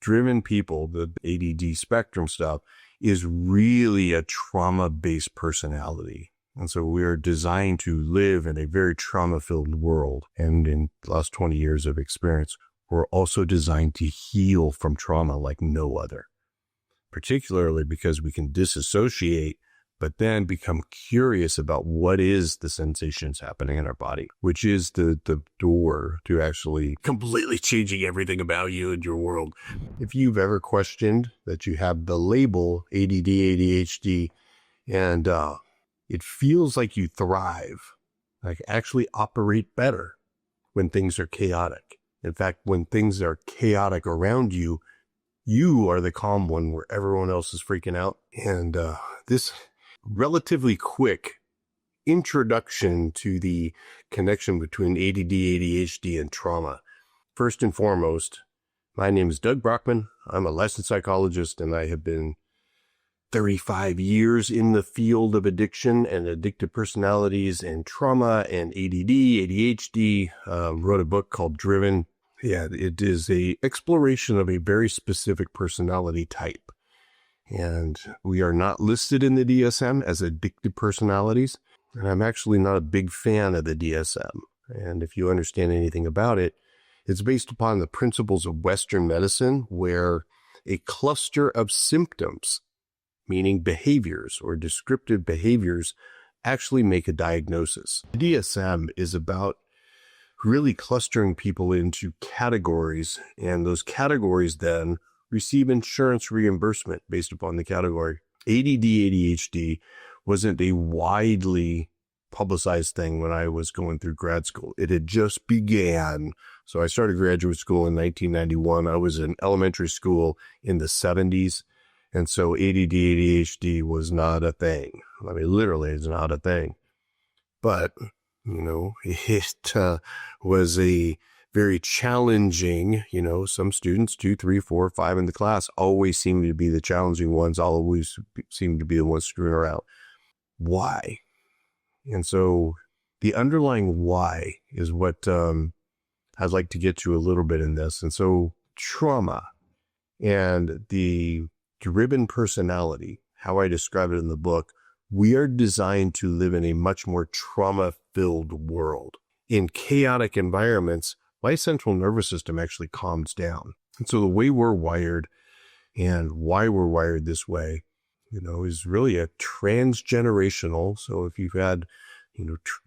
driven people, the ADD spectrum stuff, is really a trauma-based personality. And so we are designed to live in a very trauma-filled world. And in the last 20 years of experience, we're also designed to heal from trauma like no other, particularly because we can disassociate, but then become curious about what is the sensations happening in our body, which is the door to actually completely changing everything about you and your world. If you've ever questioned that you have the label ADD, ADHD, and it feels like you thrive, like actually operate better when things are chaotic. In fact, when things are chaotic around you, you are the calm one where everyone else is freaking out. And this relatively quick introduction to the connection between ADD, ADHD, and trauma. First and foremost, my name is Doug Brackmann. I'm a licensed psychologist, and I have been 35 years in the field of addiction and addictive personalities and trauma and ADD, ADHD. Wrote a book called Driven. Yeah, it is a exploration of a very specific personality type. And we are not listed in the DSM as addictive personalities. And I'm actually not a big fan of the DSM. And if you understand anything about it, it's based upon the principles of Western medicine, where a cluster of symptoms, meaning behaviors or descriptive behaviors, actually make a diagnosis. The DSM is about really clustering people into categories, and those categories then receive insurance reimbursement based upon the category. ADD, ADHD wasn't a widely publicized thing when I was going through grad school. It had just began. So I started graduate school in 1991. I was in elementary school in the 70s. And so ADD, ADHD was not a thing. I mean, literally, it's not a thing. But, it was a very challenging, some students, 2, 3, 4, 5 in the class, always seem to be the challenging ones, always seem to be the ones screwing around. Why? And so the underlying why is what I'd like to get to a little bit in this. And so trauma and the driven personality, how I describe it in the book, we are designed to live in a much more trauma-filled world. In chaotic environments, my central nervous system actually calms down. And so the way we're wired and why we're wired this way, is really a transgenerational. So if you've had,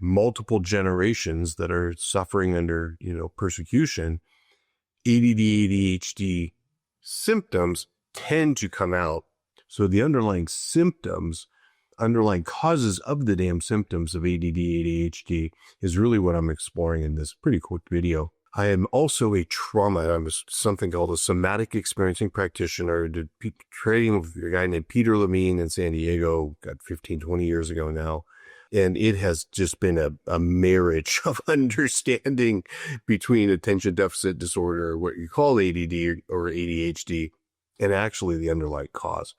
multiple generations that are suffering under, persecution, ADD, ADHD symptoms tend to come out. So the underlying causes of the damn symptoms of ADD, ADHD is really what I'm exploring in this pretty quick video. I am also I'm something called a somatic experiencing practitioner. Did training with a guy named Peter Levine in San Diego, 15, 20 years ago now. And it has just been a marriage of understanding between attention deficit disorder, what you call ADD or ADHD, and actually the underlying cause.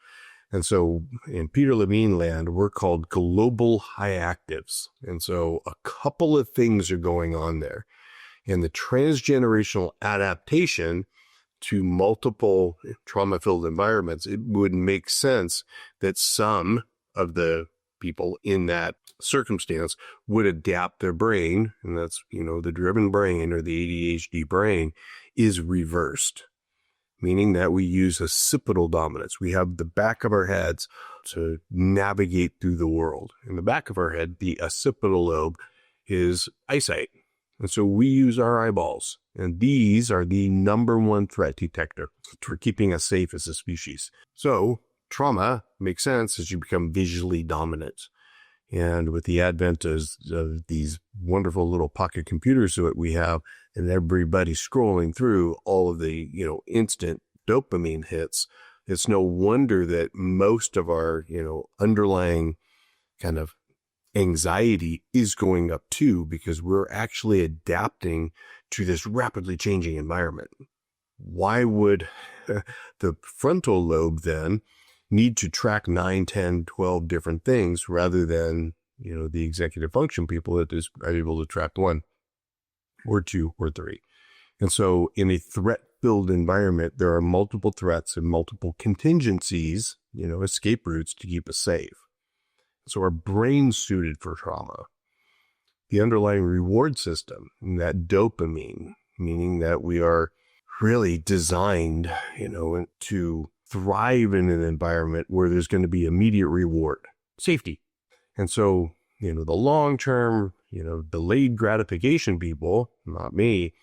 And so in Peter Levine land, we're called global high actives. And so a couple of things are going on there. And the transgenerational adaptation to multiple trauma-filled environments, it would make sense that some of the people in that circumstance would adapt their brain, and that's, the driven brain or the ADHD brain is reversed, meaning that we use occipital dominance. We have the back of our heads to navigate through the world. In the back of our head, the occipital lobe is eyesight. And so we use our eyeballs, and these are the number one threat detector for keeping us safe as a species. So trauma makes sense as you become visually dominant. And with the advent of these wonderful little pocket computers that we have, and everybody scrolling through all of the, instant dopamine hits, it's no wonder that most of our, underlying kind of anxiety is going up too, because we're actually adapting to this rapidly changing environment. Why would the frontal lobe then need to track 9, 10, 12 different things rather than, the executive function people that are able to track 1 or 2 or 3? And so in a threat threat-filled environment, there are multiple threats and multiple contingencies, escape routes to keep us safe. So our brain's suited for trauma. The underlying reward system, that dopamine, meaning that we are really designed, to thrive in an environment where there's going to be immediate reward, safety. And so, the long-term, delayed gratification people, not me,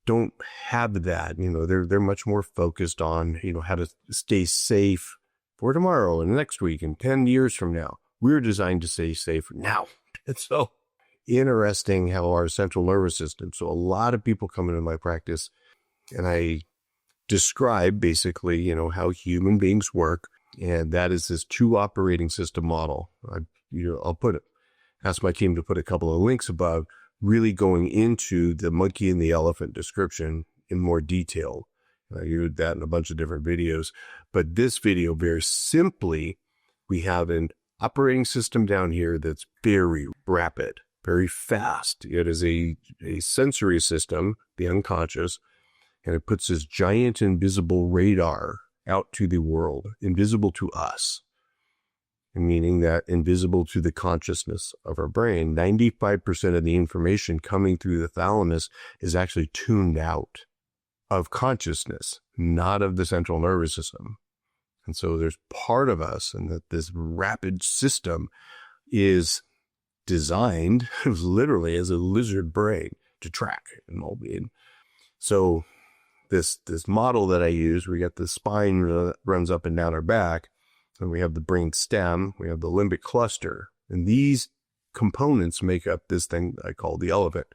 don't have that. They're much more focused on, how to stay safe for tomorrow and next week and 10 years from now. We're designed to stay safe now. And so interesting how our central nervous system. So a lot of people come into my practice and I describe basically, how human beings work. And that is this 2 operating system model. I'll ask my team to put a couple of links above, really going into the monkey and the elephant description in more detail. I used that in a bunch of different videos, but this video, very simply, we have an operating system down here that's very rapid, very fast. It is a sensory system, the unconscious, and it puts this giant invisible radar out to the world, invisible to us, meaning that invisible to the consciousness of our brain. 95% of the information coming through the thalamus is actually tuned out of consciousness, not of the central nervous system. And so there's part of us, and that this rapid system is designed literally as a lizard brain to track and well-being. So this model that I use, we got the spine runs up and down our back, and we have the brain stem, we have the limbic cluster, and these components make up this thing I call the elephant.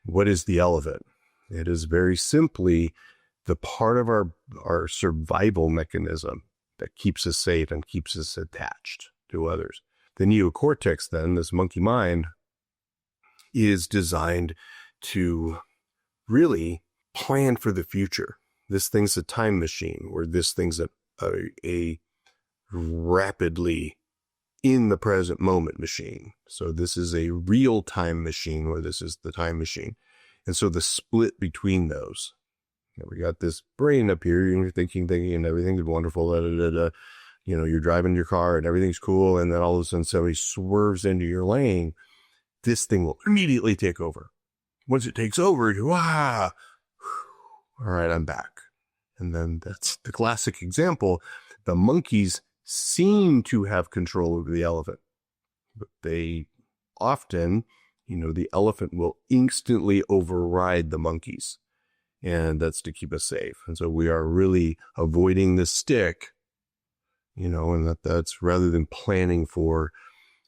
What is the elephant? It is very simply the part of our survival mechanism that keeps us safe and keeps us attached to others. The neocortex, then, this monkey mind, is designed to really plan for the future. This thing's a time machine, or this thing's a rapidly in the present moment machine. So this is a real time machine, or this is the time machine. And so the split between those, we got this brain up here, and you're thinking, and everything's wonderful. You're driving your car and everything's cool. And then all of a sudden somebody swerves into your lane. This thing will immediately take over. Once it takes over, all right, I'm back. And then that's the classic example. The monkeys seem to have control over the elephant, but they often, the elephant will instantly override the monkeys, and that's to keep us safe. And so we are really avoiding the stick, and that's rather than planning for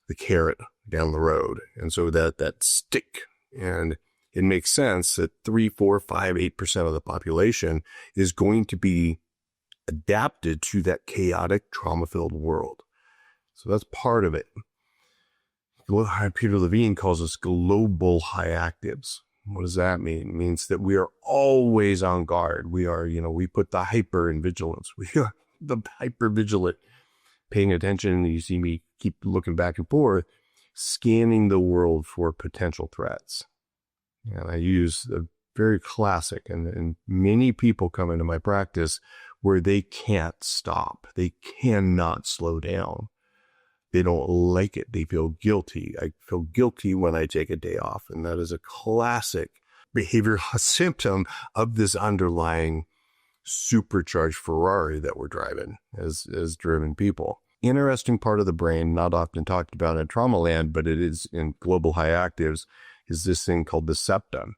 the carrot down the road. And so that stick, and it makes sense that 3, 4, 5, 8% of the population is going to be adapted to that chaotic, trauma-filled world. So that's part of it. Peter Levine calls us global high actives. What does that mean? It means that we are always on guard. We are, we put the hyper in vigilance. We are the hyper vigilant, paying attention. You see me keep looking back and forth, scanning the world for potential threats. And I use a very classic, and many people come into my practice where they can't stop. They cannot slow down. They don't like it. They feel guilty. I feel guilty when I take a day off. And that is a classic behavioral symptom of this underlying supercharged Ferrari that we're driving as driven people. Interesting part of the brain, not often talked about in trauma land, but it is in global high actives, is this thing called the septum.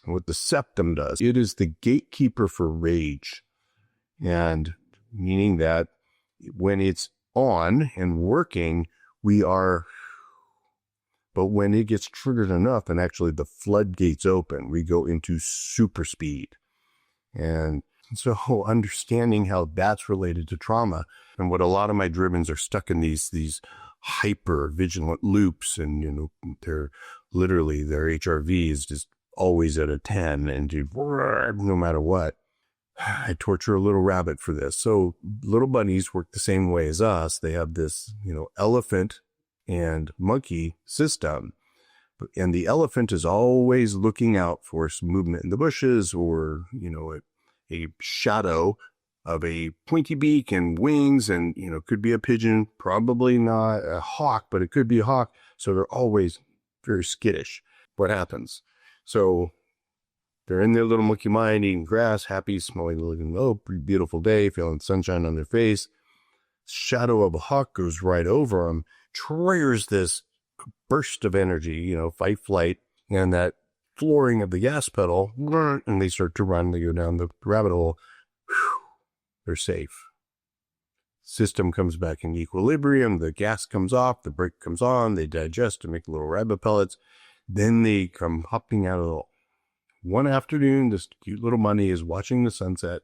And what the septum does, it is the gatekeeper for rage. And meaning that when it's on and working, but when it gets triggered enough and actually the floodgates open, we go into super speed. And so understanding how that's related to trauma, and what a lot of my drivens are stuck in these hyper vigilant loops, and they're literally, their HRV is just always at a 10, and no matter what. I torture a little rabbit for this. So little bunnies work the same way as us. They have this, elephant and monkey system, and the elephant is always looking out for some movement in the bushes, or, a shadow of a pointy beak and wings, and, could be a pigeon, probably not a hawk, but it could be a hawk. So they're always very skittish. What happens? So they're in their little monkey mind, eating grass, happy, smelling, looking, pretty beautiful day, feeling sunshine on their face. Shadow of a hawk goes right over them, triggers this burst of energy, fight, flight, and that flooring of the gas pedal, and they start to run, they go down the rabbit hole. Whew, they're safe. System comes back in equilibrium, the gas comes off, the brake comes on, they digest to make little rabbit pellets. Then they come hopping out of the hole. One afternoon, this cute little bunny is watching the sunset.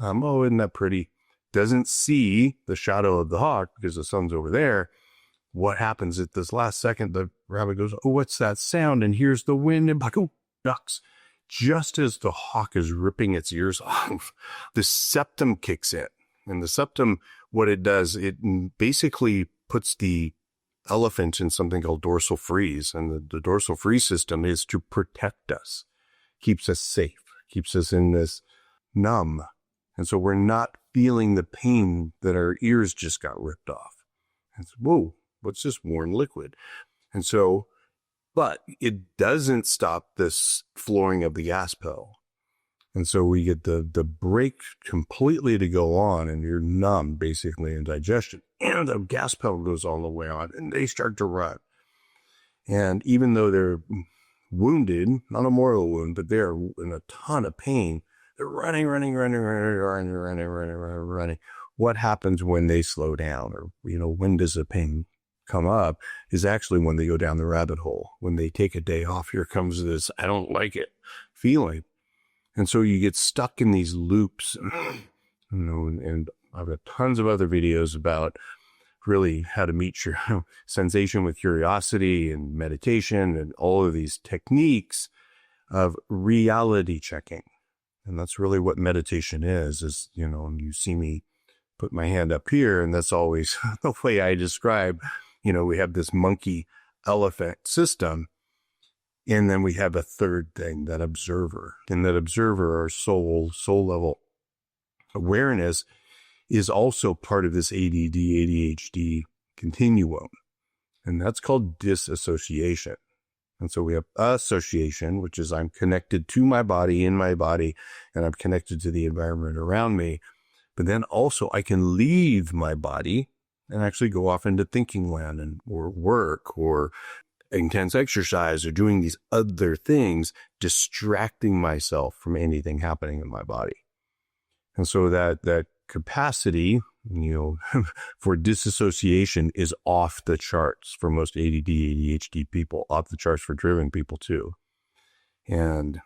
Isn't that pretty? Doesn't see the shadow of the hawk because the sun's over there. What happens at this last second? The rabbit goes, oh, what's that sound? And here's the wind, and ducks. Just as the hawk is ripping its ears off, the septum kicks in. And the septum, what it does, it basically puts the elephant in something called dorsal freeze. And the dorsal freeze system is to protect us, keeps us safe, keeps us in this numb. And so we're not feeling the pain that our ears just got ripped off. And so, whoa, what's this warm liquid? And so, but it doesn't stop this flooring of the gas pedal. And so we get the brake completely to go on, and you're numb basically in digestion. And the gas pedal goes all the way on, and they start to run. And even though they're wounded, not a mortal wound, but they're in a ton of pain, they're running. What happens when they slow down, or, when does the pain come up, is actually when they go down the rabbit hole. When they take a day off, here comes this, I don't like it feeling. And so you get stuck in these loops, and I've got tons of other videos about really how to meet your sensation with curiosity and meditation and all of these techniques of reality checking. And that's really what meditation is, you see me put my hand up here, and that's always the way I describe, we have this monkey elephant system. And then we have a third thing, that observer. And that observer, our soul level awareness, is also part of this ADD, ADHD continuum. And that's called disassociation. And so we have association, which is I'm connected to my body, in my body, and I'm connected to the environment around me. But then also I can leave my body and actually go off into thinking land or work or intense exercise or doing these other things, distracting myself from anything happening in my body. And so that capacity, for disassociation is off the charts for most ADD, ADHD people, off the charts for driven people too. And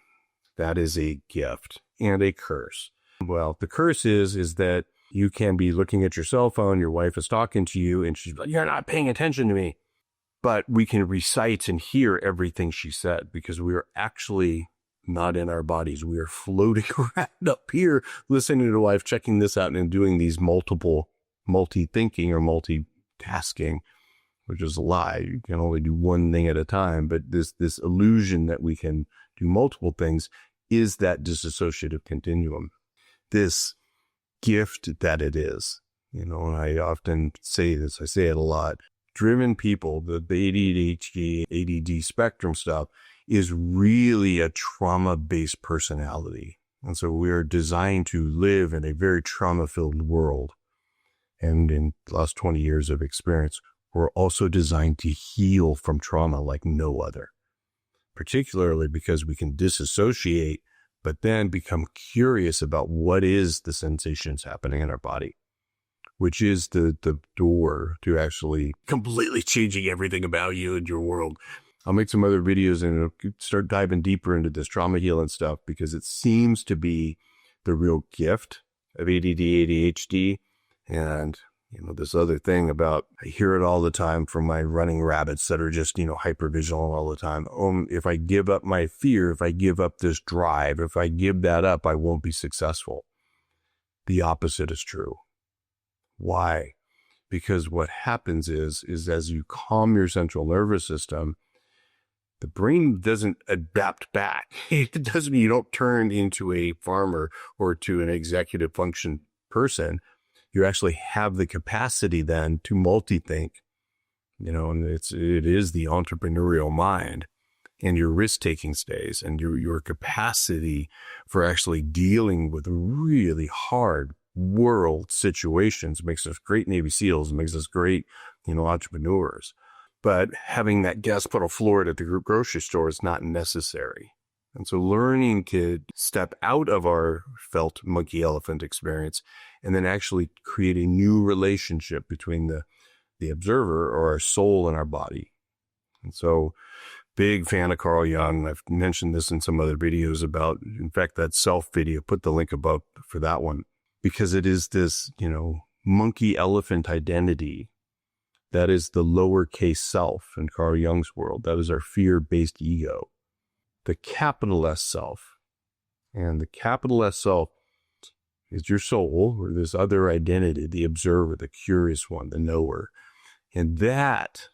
that is a gift and a curse. Well, the curse is that you can be looking at your cell phone, your wife is talking to you, and she's like, you're not paying attention to me. But we can recite and hear everything she said because we are actually not in our bodies. We are floating around up here, listening to wife, checking this out, and doing these multi-thinking or multitasking, which is a lie. You can only do one thing at a time. But this illusion that we can do multiple things is that dissociative continuum, this gift that it is. And I often say this, I say it a lot. Driven people, the ADHD, ADD spectrum stuff is really a trauma-based personality. And so we are designed to live in a very trauma-filled world. And in the last 20 years of experience, we're also designed to heal from trauma like no other, particularly because we can disassociate, but then become curious about what is the sensations happening in our body, which is the door to actually completely changing everything about you and your world. I'll make some other videos and start diving deeper into this trauma healing stuff because it seems to be the real gift of ADD, ADHD. And, this other thing about, I hear it all the time from my running rabbits that are just, hypervigilant all the time. If I give up my fear, if I give up this drive, if I give that up, I won't be successful. The opposite is true. Why? Because what happens is as you calm your central nervous system, The brain doesn't adapt back. It doesn't mean you don't turn into a farmer or to an executive function person. You actually have the capacity then to multi-think, and it is the entrepreneurial mind and your risk-taking stays and your capacity for actually dealing with really hard world situations makes us great Navy SEALs, makes us great, entrepreneurs. But having that gas pedal floored at the grocery store is not necessary. And so learning to step out of our felt monkey elephant experience and then actually create a new relationship between the observer or our soul and our body. And so big fan of Carl Jung. I've mentioned this in some other videos about, in fact, that self video, put the link above for that one, because it is this, monkey elephant identity. That is the lowercase self in Carl Jung's world. That is our fear-based ego. The capital S self. And the capital S self is your soul, or this other identity, the observer, the curious one, the knower. And that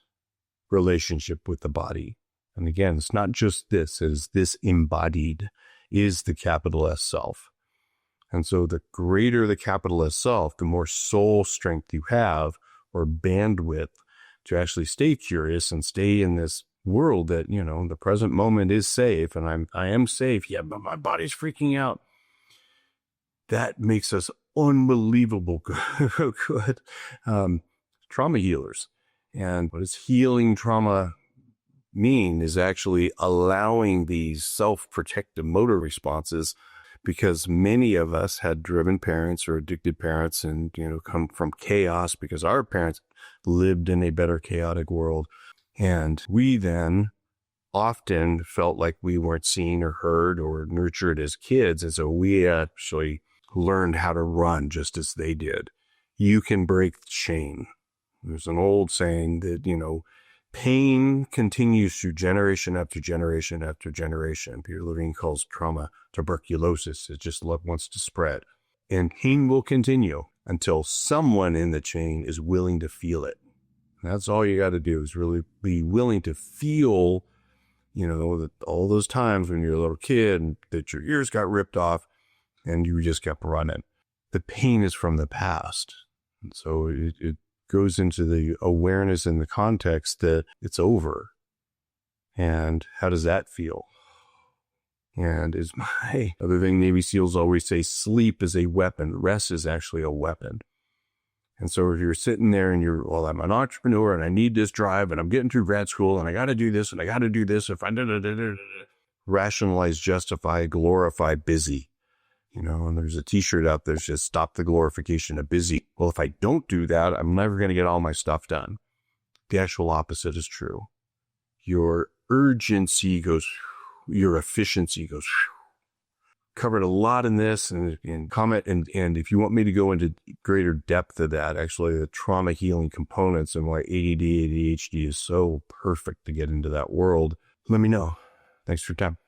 relationship with the body. And again, it's not just this, it is this embodied, is the capital S self. And so the greater the capital S self, the more soul strength you have, or bandwidth to actually stay curious and stay in this world that, the present moment is safe and I am safe. Yeah, but my body's freaking out. That makes us unbelievable good trauma healers. And what does healing trauma mean is actually allowing these self-protective motor responses, because many of us had driven parents or addicted parents and, come from chaos because our parents lived in a better chaotic world. And we then often felt like we weren't seen or heard or nurtured as kids. And so we actually learned how to run just as they did. You can break the chain. There's an old saying that, pain continues through generation after generation after generation. Peter Levine calls trauma tuberculosis. It just wants to spread. And pain will continue until someone in the chain is willing to feel it. That's all you got to do, is really be willing to feel, that all those times when you're a little kid and that your ears got ripped off and you just kept running. The pain is from the past. And so it goes into the awareness in the context that it's over. And how does that feel? And is my other thing, Navy SEALs always say, sleep is a weapon. Rest is actually a weapon. And so if you're sitting there and I'm an entrepreneur and I need this drive and I'm getting through grad school and I got to do this and I got to do this. If I rationalize, justify, glorify busy. And there's a t-shirt out there that says, stop the glorification of busy. Well, if I don't do that, I'm never going to get all my stuff done. The actual opposite is true. Your urgency goes, your efficiency goes. Covered a lot in this and comment. And if you want me to go into greater depth of that, actually the trauma healing components and why ADD, ADHD is so perfect to get into that world, let me know. Thanks for your time.